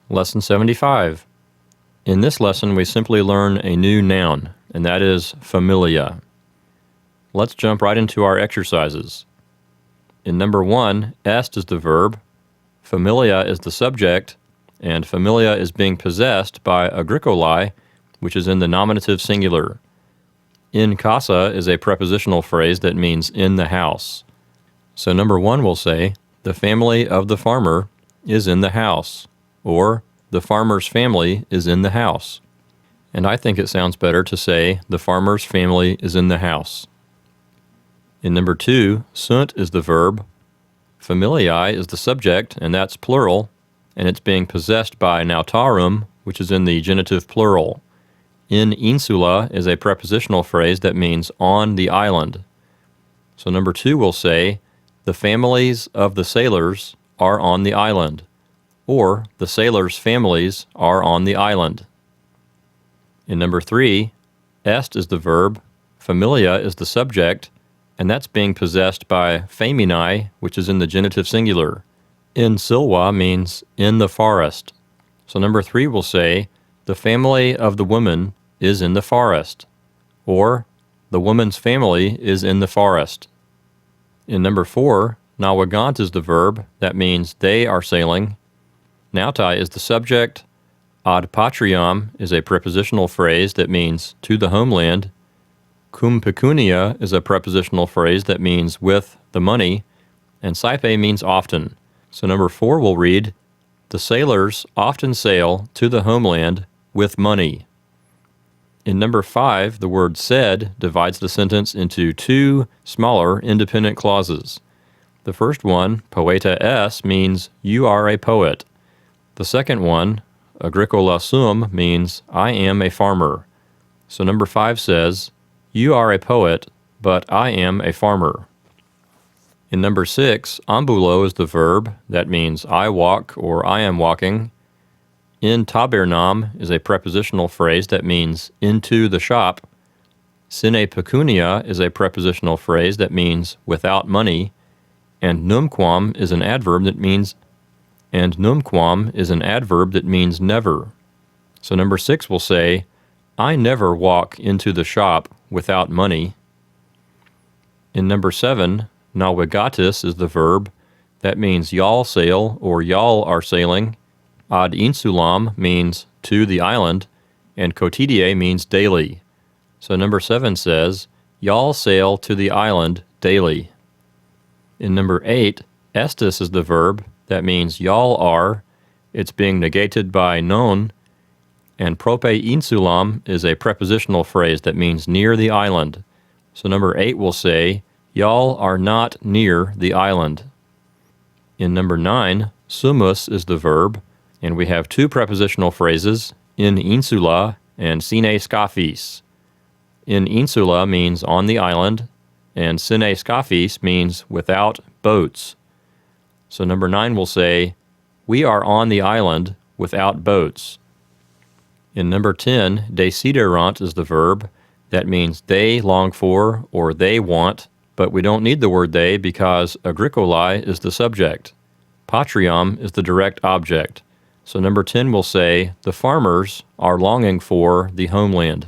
Lesson 75. In this lesson, we simply learn a new noun, and that is familia. Let's jump right into our exercises. In number 1, est is the verb, familia is the subject, and familia is being possessed by agricolae, which is in the nominative singular. In casa is a prepositional phrase that means in the house. So number 1 will say, the family of the farmer is in the house, or the farmer's family is in the house. And I think it sounds better to say the farmer's family is in the house. In number 2, sunt is the verb, familiae is the subject, and that's plural, and it's being possessed by nautarum, which is in the genitive plural. In insula is a prepositional phrase that means on the island. So number 2 will say, the families of the sailors are on the island, or the sailors' families are on the island. In number 3, est is the verb, familia is the subject, and that's being possessed by faminae, which is in the genitive singular. In silva means in the forest. So number 3 will say, the family of the woman is in the forest, or the woman's family is in the forest. In number 4, nawagant is the verb, that means they are sailing. Nautai is the subject. Ad patriam is a prepositional phrase that means to the homeland. Cum pecunia is a prepositional phrase that means with the money. And saipe means often. So number 4 will read, the sailors often sail to the homeland with money. In number 5, the word said divides the sentence into 2 smaller independent clauses. The first one, poeta es, means you are a poet. The second one, agricola sum, means I am a farmer. So number 5 says, you are a poet, but I am a farmer. In number 6, ambulo is the verb, that means I walk or I am walking. In tabernam is a prepositional phrase that means into the shop. Sine pecunia is a prepositional phrase that means without money. And numquam is an adverb that means never. So number 6 will say, I never walk into the shop without money. In number 7, navigatis is the verb, that means y'all sail or y'all are sailing. Ad insulam means to the island, and quotidie means daily. So number 7 says, y'all sail to the island daily. In number 8, estis is the verb, that means y'all are. It's being negated by non, and prope insulam is a prepositional phrase that means near the island. So number 8 will say, y'all are not near the island. In number 9, sumus is the verb, and we have 2 prepositional phrases, in insula and sine scaphis. In insula means on the island, and sine scaphis means without boats. So number 9 will say, we are on the island without boats. In number 10, desiderant is the verb, that means they long for or they want, but we don't need the word they because agricolae is the subject. Patriam is the direct object. So number 10 will say, the farmers are longing for the homeland.